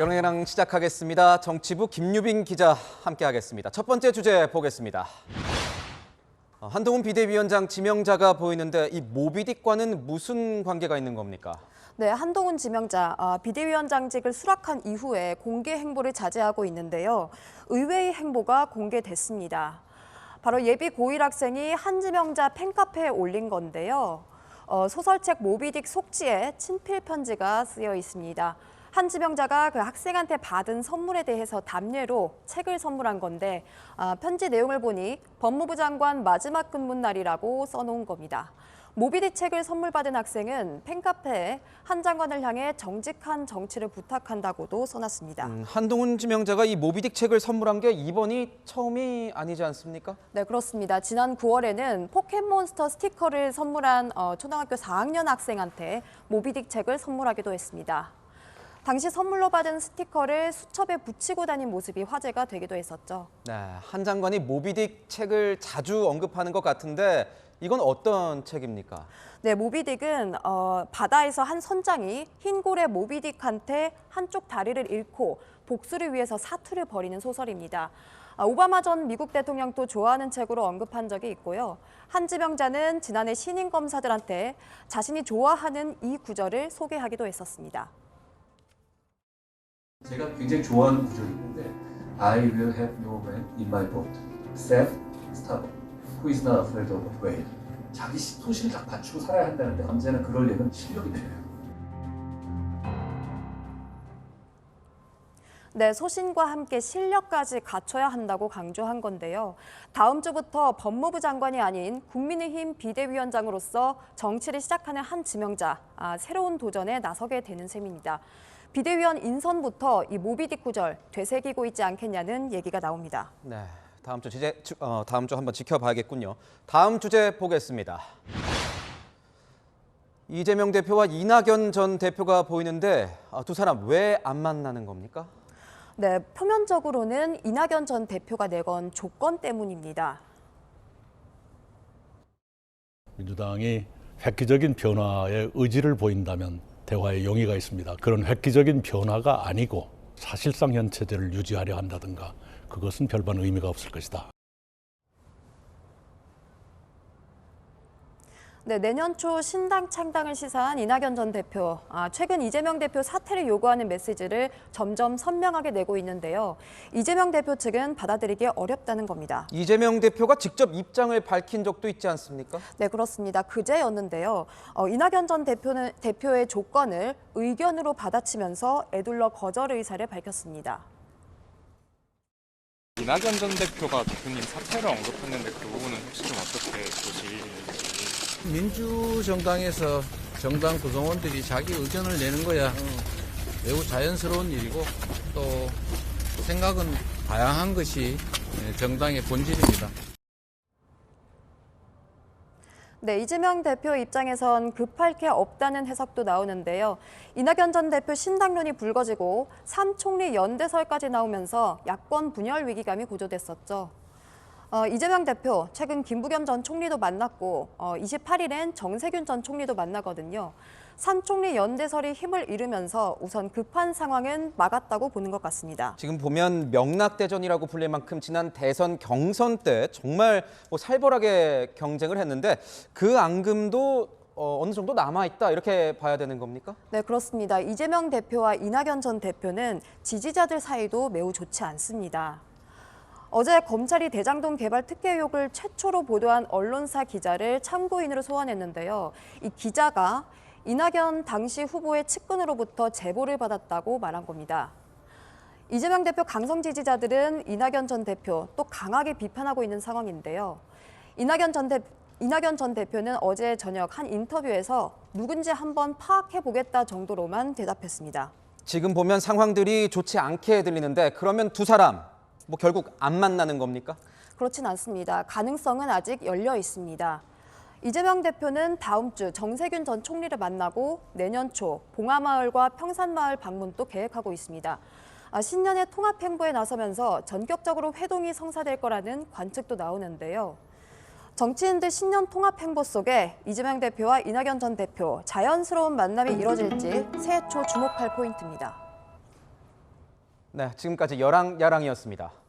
영예랑 시작하겠습니다. 정치부 김유빈 기자 함께하겠습니다. 첫 번째 주제 보겠습니다. 한동훈 비대위원장 지명자가 보이는데 이 모비딕과는 무슨 관계가 있는 겁니까? 네, 한동훈 지명자 비대위원장직을 수락한 이후에 공개 행보를 자제하고 있는데요. 의외의 행보가 공개됐습니다. 바로 예비 고1 학생이 한 지명자 팬카페에 올린 건데요. 소설책 모비딕 속지에 친필 편지가 쓰여 있습니다. 한 지명자가 그 학생한테 받은 선물에 대해서 답례로 책을 선물한 건데 편지 내용을 보니 법무부 장관 마지막 근무 날이라고 써놓은 겁니다. 모비딕 책을 선물 받은 학생은 팬카페에 한 장관을 향해 정직한 정치를 부탁한다고도 써놨습니다. 한동훈 지명자가 이 모비딕 책을 선물한 게 이번이 처음이 아니지 않습니까? 네, 그렇습니다. 지난 9월에는 포켓몬스터 스티커를 선물한 초등학교 4학년 학생한테 모비딕 책을 선물하기도 했습니다. 당시 선물로 받은 스티커를 수첩에 붙이고 다닌 모습이 화제가 되기도 했었죠. 네, 한 장관이 모비딕 책을 자주 언급하는 것 같은데 이건 어떤 책입니까? 네, 모비딕은 바다에서 한 선장이 흰 고래 모비딕한테 한쪽 다리를 잃고 복수를 위해서 사투를 벌이는 소설입니다. 오바마 전 미국 대통령도 좋아하는 책으로 언급한 적이 있고요. 한 지명자는 지난해 신임 검사들한테 자신이 좋아하는 이 구절을 소개하기도 했었습니다. 제가 굉장히 좋아하는 구절이 있는데 I will have no man in my boat except stubborn, who is not afraid of a whale. 자기 소신을 딱 갖추고 살아야 한다는데 언제나 그러려면 실력이 필요해요. 네, 소신과 함께 실력까지 갖춰야 한다고 강조한 건데요. 다음 주부터 법무부 장관이 아닌 국민의힘 비대위원장으로서 정치를 시작하는 한 지명자, 새로운 도전에 나서게 되는 셈입니다. 비대위원 인선부터 이 모비딕 구절 되새기고 있지 않겠냐는 얘기가 나옵니다. 네, 다음 주 한번 지켜봐야겠군요. 다음 주제 보겠습니다. 이재명 대표와 이낙연 전 대표가 보이는데 두 사람 왜 안 만나는 겁니까? 네, 표면적으로는 이낙연 전 대표가 내건 조건 때문입니다. 민주당이 획기적인 변화의 의지를 보인다면 대화의 용의가 있습니다. 그런 획기적인 변화가 아니고 사실상 현 체제를 유지하려 한다든가 그것은 별반 의미가 없을 것이다. 네, 내년 초 신당 창당을 시사한 이낙연 전 대표. 최근 이재명 대표 사퇴를 요구하는 메시지를 점점 선명하게 내고 있는데요. 이재명 대표 측은 받아들이기 어렵다는 겁니다. 이재명 대표가 직접 입장을 밝힌 적도 있지 않습니까? 네, 그렇습니다. 그제였는데요. 이낙연 전 대표의 조건을 의견으로 받아치면서 애둘러 거절 의사를 밝혔습니다. 이낙연 전 대표가 대표님 사퇴를 언급했는데 그 부분은 혹시 좀 어떻게 보시는지? 민주정당에서 정당 구성원들이 자기 의견을 내는 거야 매우 자연스러운 일이고 또 생각은 다양한 것이 정당의 본질입니다. 네, 이재명 대표 입장에선 급할 게 없다는 해석도 나오는데요. 이낙연 전 대표 신당론이 불거지고 3총리 연대설까지 나오면서 야권 분열 위기감이 고조됐었죠. 이재명 대표, 최근 김부겸 전 총리도 만났고 28일엔 정세균 전 총리도 만나거든요. 3총리 연대설이 힘을 잃으면서 우선 급한 상황은 막았다고 보는 것 같습니다. 지금 보면 명락대전이라고 불릴 만큼 지난 대선 경선 때 정말 살벌하게 경쟁을 했는데 그 앙금도 어느 정도 남아있다 이렇게 봐야 되는 겁니까? 네, 그렇습니다. 이재명 대표와 이낙연 전 대표는 지지자들 사이도 매우 좋지 않습니다. 어제 검찰이 대장동 개발 특혜 의혹을 최초로 보도한 언론사 기자를 참고인으로 소환했는데요. 이 기자가 이낙연 당시 후보의 측근으로부터 제보를 받았다고 말한 겁니다. 이재명 대표 강성 지지자들은 이낙연 전 대표 또 강하게 비판하고 있는 상황인데요. 이낙연 전 대표는 어제 저녁 한 인터뷰에서 누군지 한번 파악해보겠다 정도로만 대답했습니다. 지금 보면 상황들이 좋지 않게 들리는데 그러면 두 사람 결국 안 만나는 겁니까? 그렇진 않습니다. 가능성은 아직 열려 있습니다. 이재명 대표는 다음 주 정세균 전 총리를 만나고 내년 초 봉하마을과 평산마을 방문도 계획하고 있습니다. 신년의 통합 행보에 나서면서 전격적으로 회동이 성사될 거라는 관측도 나오는데요. 정치인들 신년 통합 행보 속에 이재명 대표와 이낙연 전 대표 자연스러운 만남이 이뤄질지 새해 초 주목할 포인트입니다. 네, 지금까지 여랑야랑이었습니다.